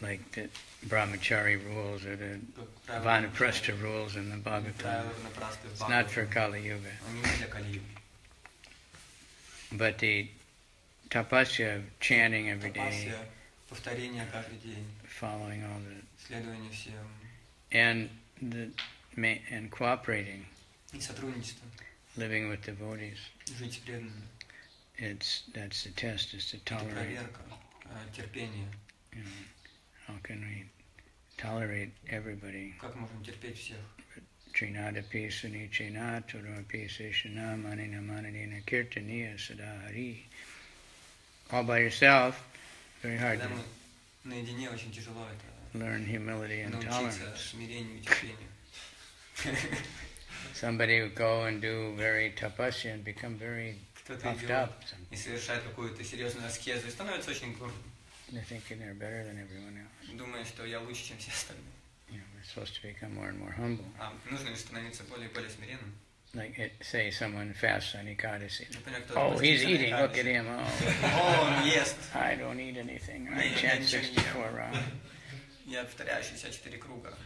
Like the brahmachari rules or the Как vanaprastha rules in the Bhagavatam. правила ванапрасты в It's not for Бхагаватам. Kali Yuga. Они не для Кали-юги. But the tapasya of chanting every day, Тапасия, повторение каждый день, following all the следование всем and cooperating, и сотрудничество, living with devotees. жить с преданными. That's the test, is to Это tolerate. проверка, терпение. You know, how can we tolerate everybody? Как можем терпеть всех? Trinadapi sunichena turapi seshana manina manadina kirtaniya sadahari. All by yourself, very hard Когда to мы наедине, очень тяжело это learn humility and научиться tolerance. смирению и терпению. Somebody would go and do very tapasya and become very Кто-то puffed идет up. и совершает какую-то серьезную аскезу и становится очень гордым. They're thinking they're better than everyone else. Думая, что я лучше, чем все остальные. You know, we're supposed to become more and more humble. А нужно ли становиться более и более смиренным? Like, say someone fasts on Ekadasi. Например, кто-то Oh, he's постится на eating, look Экадаши. at him. Oh, О, он ест. I don't eat anything. I Я chant ничего не 64 ем. rounds. Я повторяю 64 круга.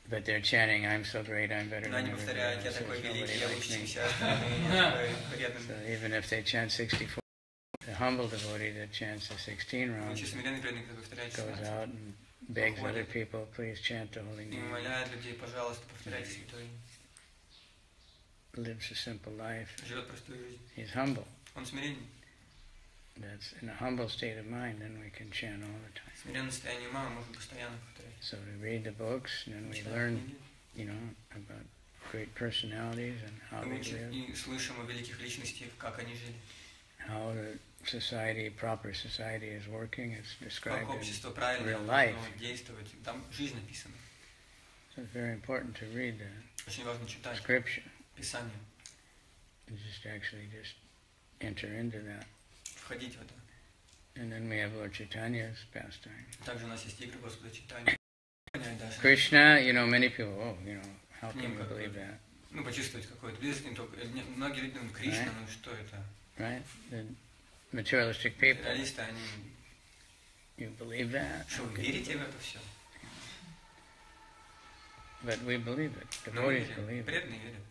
But they're chanting, I'm so great, I'm better Но than они everybody повторяют, я else. такой There's великий, nobody я like лучше, чем me. все остальные, я такой So преданный. even if they chant 64, the humble devotee that chants the 16 rounds Лучше смиренный преданный, кто повторяет goes 16. out and begs other people, please chant the holy И name. умоляет людей, пожалуйста, повторяйте святой. Lives a simple life. Живет простую жизнь. He's humble. Он смиренный. That's in a humble state of mind, then we can chant all the time. В смиренном состоянии ума мы можем постоянно повторять. So we read the books, and then we Читаем learn, книги. you know, about great personalities and how Мы they учим live, и слышим о великих личностях, как они жили. how the society, proper society is working. It's Как described in общество правильно real life. должно действовать. Там жизнь написана. So it's very important to read the Очень важно читать scripture Писание, and just enter into that. входить в это. And then we have Lord Chaitanya's pastime. Также у нас есть игры Господа читания. Понять даже. Krishna, you know, many people, how can you как believe бы, that? Ну, почувствовать какое-то близость, не только. Многие люди думают, Кришна, Right. ну что это? Right? The materialistic people, Реалисты, они. you believe that? Что, вы верите в это все? But we believe it. Но мы Devotees верим. believe it. Преданные верят.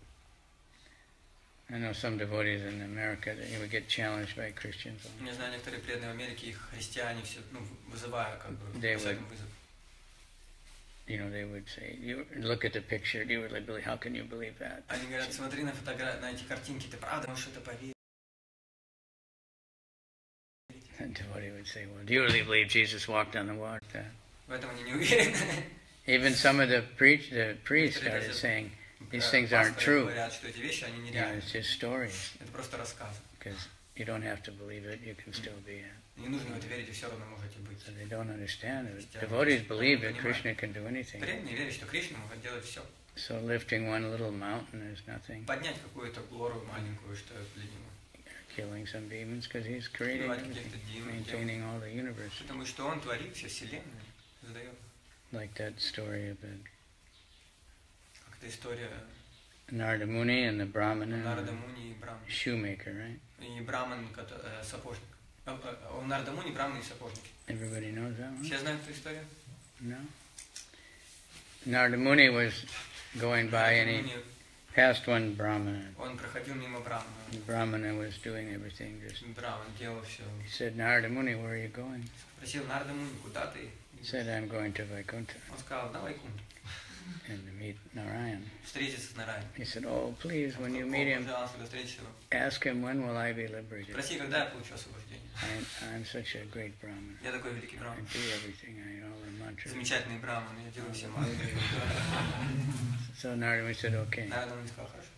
I know some devotees in America that would get challenged by Christians. Я знаю, некоторые преданные в Америке, их христиане все, вызывая, как бы, They бросают would- им вызов. they would say, "You look at the picture. Do you really believe? How can you believe that?" Они говорят, смотри на на эти картинки, ты правда можешь это поверить? And devotee would say, "Well, do you really believe Jesus walked on the water?" В этом они не уверены. Even some of the priests started saying, "These things aren't true. Говорят, что эти вещи, они нереальны. It's just stories." Это просто рассказы. Because you don't have to believe it, you can still be it. Не нужно в это верить, и все равно можете быть. So they don't understand it. Devotees believe that Krishna can do anything. Преданные верят, что Кришна может делать все. So lifting one little mountain is nothing. Поднять какую-то гору маленькую, что для него. Killing some demons because he's creating everything, maintaining all the universe. Потому что он творит все вселенную, создает. Like that story of the Как-то история Narada Muni and the Brahmana, Нарада Муни и Брамана. shoemaker, right? И Браман, сапожник. У Нарада Муни Браман и сапожник. Everybody knows that one? Все знают эту историю? No? Narada Muni was going by and he passed one Brahmana. Он проходил мимо Брамана. The Brahmana was doing everything. Just Браман делал все. he said, "Narada Muni, where are you going?" Спросил Нарада Муни, куда ты? He said, "I'm going to Vaikuntha Он сказал, на Вайкунтх. and to meet Narayan." Встретиться с Нараем. He said, "Oh, please, when you meet him, Пожалуйста, когда встретишь его. ask him when will I be liberated. Спроси, когда я получу освобождение. I'm such a great Brahman. Я такой великий I Браман. do everything. I know the mantra." Замечательный Браман, я делаю все мантры. So Narada Muni said, "Okay." Нарада Муни сказал, хорошо.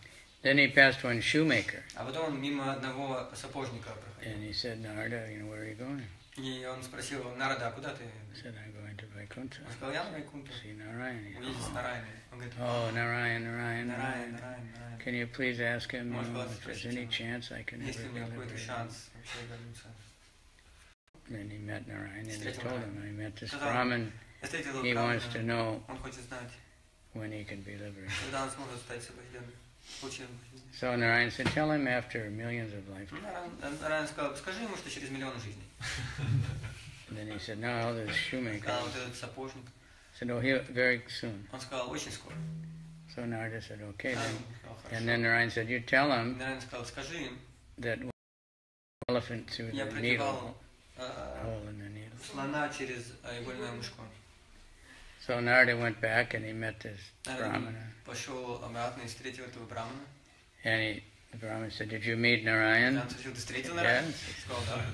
Then he passed one shoemaker А потом он мимо одного сапожника проходил. and he said, "Narada, where are you going?" И он спросил его, Нарада, а куда ты? He said, "I'm going to Vaikuntha. Он сказал, я на Вайкунтху. See Narayan." He Увидеть с goes, Нараями. Он говорит, "Oh, Narayan, Narayan, Нараян, Narayan. Нараян, Нараян. Can you please ask him Может, if there's any chance I can Есть ever ли у be меня какой-то liberated?" шанс вообще вернуться? Then he met Narayan and he Встретил told Нараяна. him, "I met this Сказал, Brahmin. я встретил He его wants to Брамана. know Он хочет знать, when he can be liberated." когда он сможет стать освобожденным. Получил освобождение. So Narayan said, "Tell him after millions of lifetimes." Нараян сказал, скажи ему, что через миллионы жизней. And then he said, "No, this shoemaker." Сказал вот этот сапожник. Said, "Oh, very soon." Он сказал, очень скоро. So Narada said, "Okay Нараян then." сказал, And хорошо. then Narayan said, "You tell him Нараян сказал, скажи им, that elephant through я the needle, продевал hole in the needle." слона через игольное мушко. So Narada went back and he met this Нараян Brahmana. пошел обратно и встретил этого Брамана. And the Brahmana said, "Did you meet Narayan? Нараян спросил, ты встретил Нараяна? Yes. Сказал, да.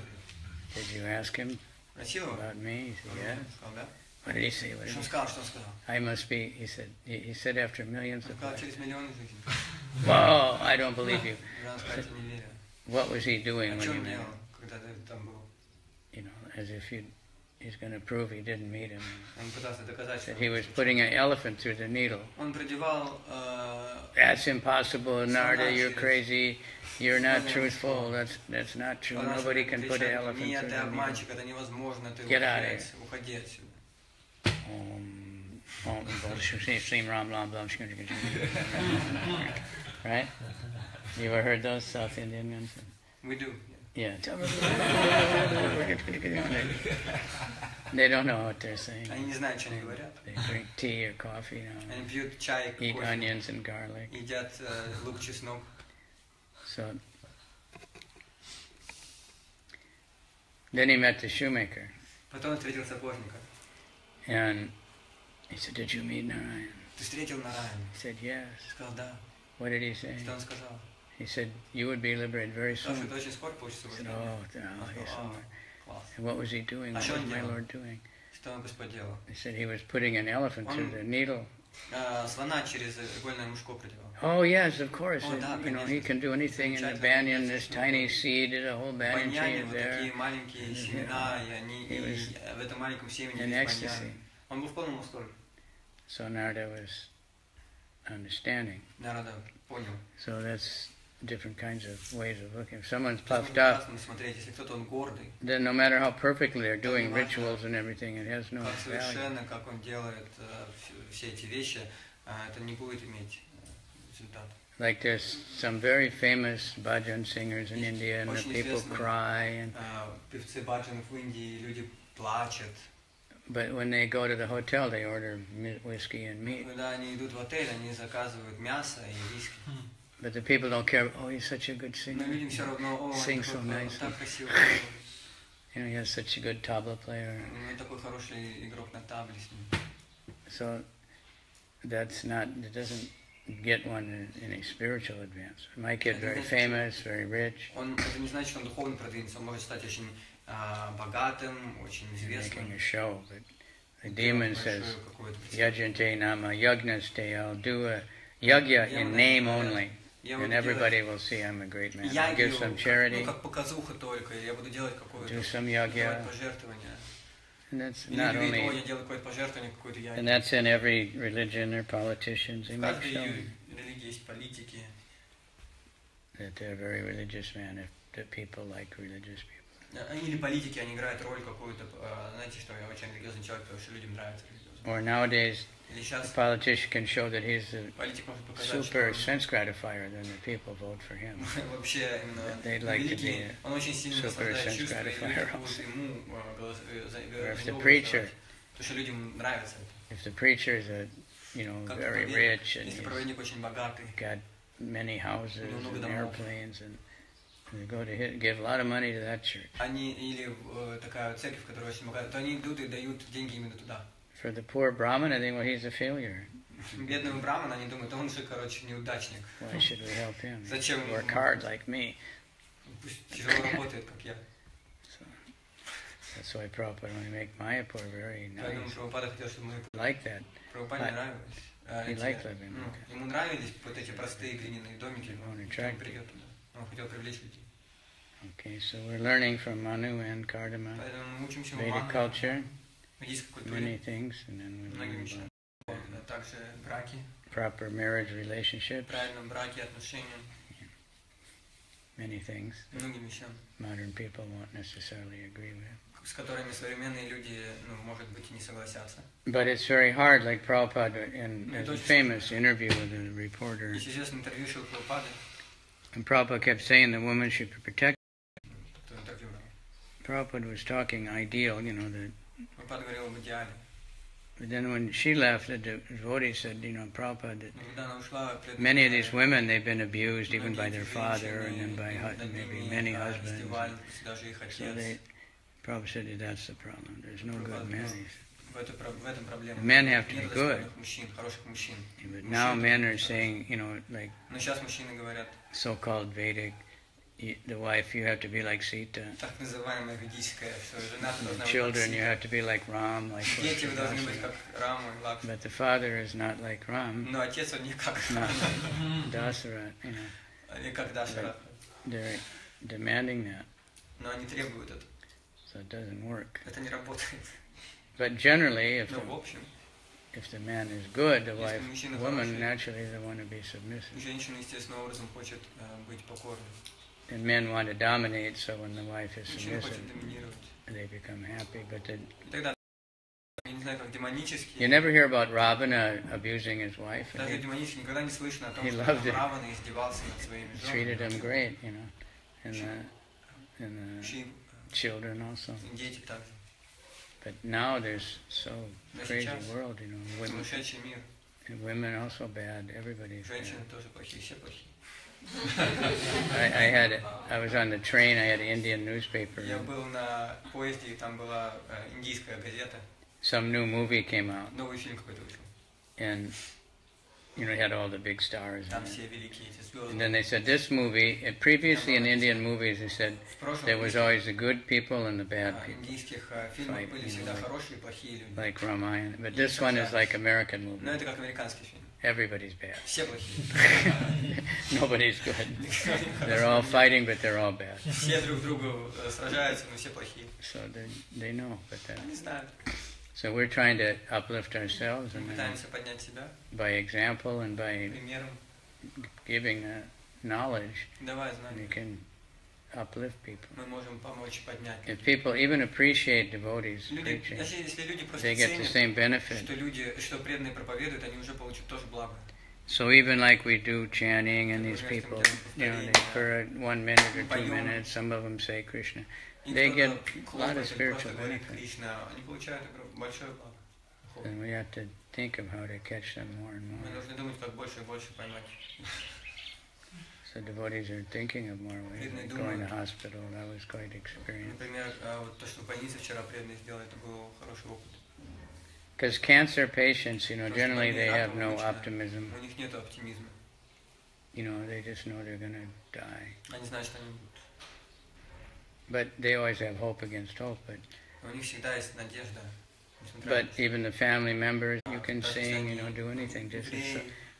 Did you ask him Спросил его? about me?" He said, Он "Yeah." сказал, да. What did he say? What did Что he он say? сказал, что он сказал? I must be, he said after millions Он of сказал, lives. через миллионы жизней. Whoa, I don't believe you. Нараян сказал, я не верю. What was he doing О when you чем met делал, him? когда ты там был? As if he's going to prove he didn't meet him. Он пытался доказать, что That he was putting an elephant through the needle. он продевал That's impossible, Narada, you're crazy. You're not truthful. That's not true. он Nobody can put an elephant Нет, through ты the needle. обманщик, это невозможно, ты Get out of here. уходи отсюда. Right? You ever heard those South Indian ones? We do. Yeah. They don't know what they're saying. Они не знают, что они говорят. They drink tea or coffee, Они пьют чай, eat кофе, onions and garlic. едят лук, чеснок. So then he met the shoemaker, Потом он встретил сапожника. and he said, "Did you meet Narayan?" Ты встретил Нараяна? He said, "Yes." Сказал, да. What did he say? Что он сказал? He said, "You would be liberated very Сказал, что soon." ты очень скоро получишь I said, освобождение. "Oh, Он he's сказал, somewhere." класс. And what was he doing? What что was он my делал? Lord doing? Что он Господь делал? He said he was putting an elephant through the needle. Слона через игольное мушко продевал. Oh yes, of course. Oh, да, He can do anything in the banyan. This tiny seed, a whole banyan tree Баньяне, is вот there. такие маленькие семена, и они He was и в этом маленьком семени in есть ecstasy. баньян. Он был в полном восторге. So Narada was understanding. Нарада понял. So that's different kinds of ways of looking. If someone's Можно puffed up, по-разному смотреть, если кто-то он гордый, then no matter how perfectly they're doing rituals and everything, it has no как value. совершенно, как он делает все эти вещи, это не будет иметь результат. Like there's some very famous bhajan singers in India, and the Очень people известные, cry, and Певцы баджанов в Индии, люди плачут. but when they go to the hotel, they order whiskey and meat. Когда они идут в отель, они заказывают мясо и виски. But the people don't care. Oh, he's such a good Но singer. людям все равно, о, он Sing so такой, он nicely. так красиво, He has such a good tabla player. он такой хороший игрок на табле с ним. So that's not, it doesn't get one any spiritual advance. It might get very famous, very rich. Это не значит, что он духовно продвинется. Он может стать очень богатым, очень известным. Making a show, but the demon says, Yajante nama yagnaste, I'll do a yagya in name only, and everybody will see I'm a great man. I'll give some charity, do some yagya, and that's not only, and that's in every religion or politicians. They make show that they're a very religious man if the people like religious people. Или политики, они играют роль какую-то, знаете, что я очень религиозный человек, потому что людям нравится религиозный. Or nowadays, the politician can show that he's a super sense gratifier, then the people vote for him. They'd like to be a super sense gratifier also. Or if the preacher is a, very rich and he's got many houses and airplanes and they go to give a lot of money to that church. For the poor Brahmin, I think, well, he's a failure. Why should we help him? Work hard like me. So, that's why Prabhupada only make Mayapur very nice. Like that. He liked living Okay, so we're learning from Manu and Kardama, Vedic culture, many things, and then we learn about proper marriage relationships, many things modern people won't necessarily agree with. But it's very hard, like Prabhupada in a famous interview with a reporter. And Prabhupada kept saying the woman should be protected. Prabhupada was talking ideal, but then when she left, the devotee said, Prabhupada, that many of these women, they've been abused even by their father and then by maybe many husbands. So Prabhupada said, that's the problem. There's no good men. Men have to be good. But now men are saying, like so-called Vedic, the wife, you have to be like Sita. The children, you have to be like Ram, like but the father is not like Ram. Not Dasarat, They're demanding that. So it doesn't work. But generally, if the man is good, the woman naturally they want to be submissive. And men want to dominate, so when the wife is submissive, they become happy. But you never hear about Ravana abusing his wife. He loved it. He treated him great, and the children also. But now there's so crazy world, women also bad. Everybody's bad. I was on the train. I had an Indian newspaper. Some new movie came out, and it had all the big stars in it. And then they said this movie. Previously in Indian movies, they said there was always the good people and the bad people fighting, like Ramayana. But this one is like American movie. Everybody's bad. Nobody's good. They're all fighting, but they're all bad. So they know, but so we're trying to uplift ourselves and by example and by giving knowledge, we can uplift people. If people even appreciate devotees preaching, they get the same benefit. So even like we do chanting and these people, for 1 minute or 2 minutes, some of them say Krishna, they get a lot of spiritual benefit. And we have to think of how to catch them more and more. So devotees are thinking of more ways, like going to hospital. That was quite experience. Because cancer patients, generally they have no optimism. У них нет оптимизма. They just know they're going to die. Они знают, что они будут. But they always have hope against hope. У них всегда есть надежда. But even the family members, you can sing, do anything, just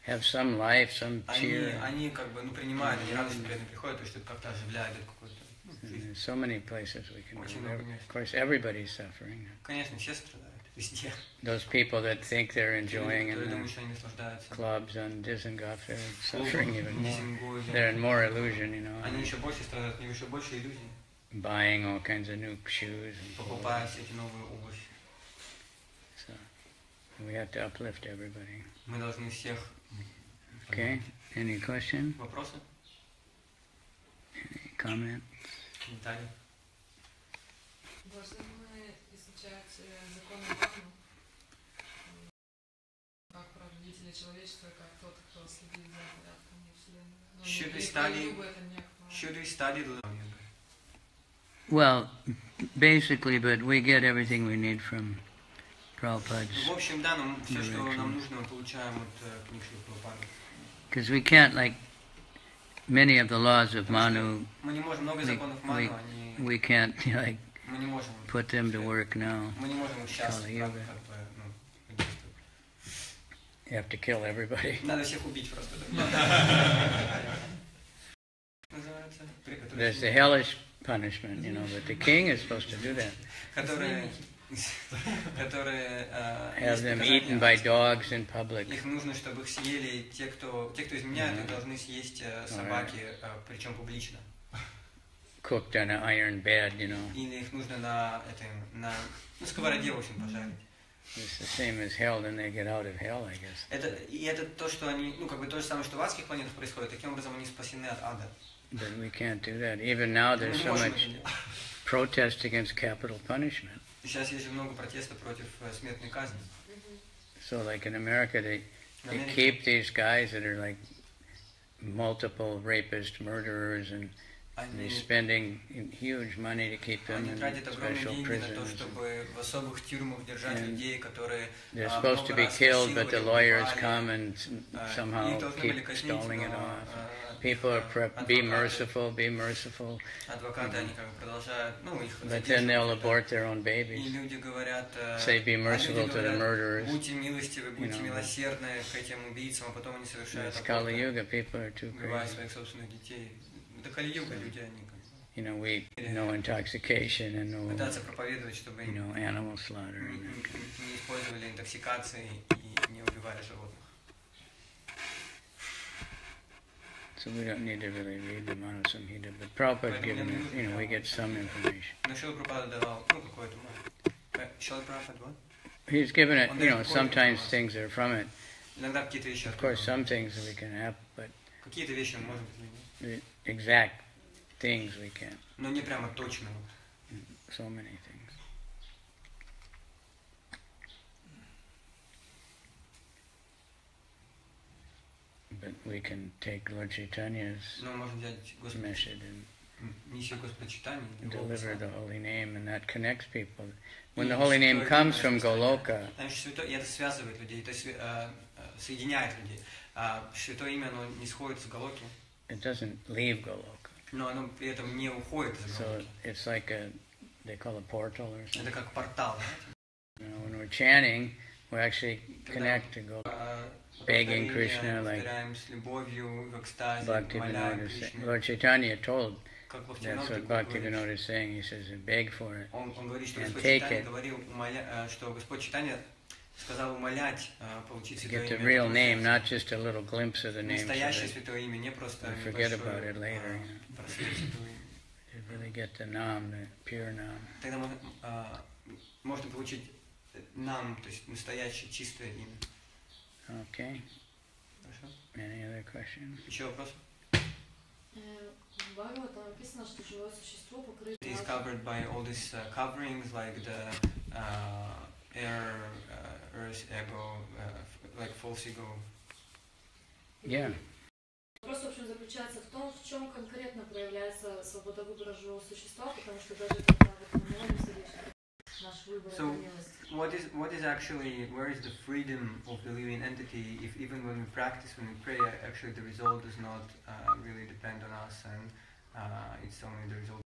have some life, some cheer. Они как бы принимают, они рады, что при этом приходят, то есть это как-то оживляет какую-то жизнь. There's so many places we can go. Of course, everybody's suffering. Конечно, все страдают, везде. Those people that think they're enjoying in думают, the что они наслаждаются. clubs on Dizengoff, they're suffering even more. They're in more illusion, Они еще больше страдают, у них еще больше иллюзий. Buying all kinds of new shoes. Покупая все эти новые обувь. So we have to uplift everybody. Мы должны всех. Okay. Any question? Вопросы? Any comment? Комментарии? Должны мы изучать законы Бога, как правителя человечества, как тот, кто следит за порядком Вселенной. Should we study the Well, basically, but we get everything we need from Prabhupada's. В общем, да, но все, что нам нужно, мы получаем от книг Прабхупады. Because we can't, like many of the laws of Manu, Мы не можем много законов Ману, we can't like мы не можем put them to work now. Мы не можем сейчас действовать. You have to kill everybody. Надо всех убить просто. There's the hellish punishment, but the king is supposed to do that. Have them eaten by dogs in public. Их нужно, чтобы их съели те, кто изменяют, их должны съесть собаки, причем публично. Cooked on an iron bed, Или их нужно на сковороде, в общем, пожарить. It's the same as hell, then they get out of hell, I guess. Это то, что они, то же самое, что в адских планетах происходит. Таким образом, они спасены от ада. But we can't do that. Even now, there's so much protest against capital punishment. Сейчас есть много протеста против смертной казни. So, like in America, they keep these guys that are like multiple rapists, murderers, and they're spending huge money to keep them in special prisons. They're supposed to be killed, but the lawyers come and somehow keep stalling it off. People are be merciful, be merciful. But then they'll abort their own babies. Say be merciful to the murderers. It's Kali Yuga, people are too crazy. We no intoxication and no, animal slaughter. So we don't need to really read the Manu Samhita, but Prabhupada given it, we get some information. He's given it, sometimes things are from it. Of course, some things we can have, but the exact things we can't. So many things. But we can take Lord Chaitanya's message and deliver the holy name, and that connects people. When the holy name comes from Goloka, it doesn't leave Goloka. So it's like they call it a portal or something. When we're chanting, we actually connect to Goloka. Begging Krishna, like Bhaktivinoda is saying. Lord Chaitanya told, that's what Bhaktivinoda is saying. He says, beg for it and take it. To get the real name, not just a little glimpse of the name. So forget about it later. To really get the Nam, the pure Nam. Okay. Any other questions? It is covered by all these coverings, like the air, earth, ego, like false ego. Yeah. Вопрос, в общем, заключается в том, в чем конкретно проявляется свобода выбора живого существа, потому что даже когда мы молимся на So, what is actually, where is the freedom of the living entity if even when we practice, when we pray, actually the result does not really depend on us, and it's only the result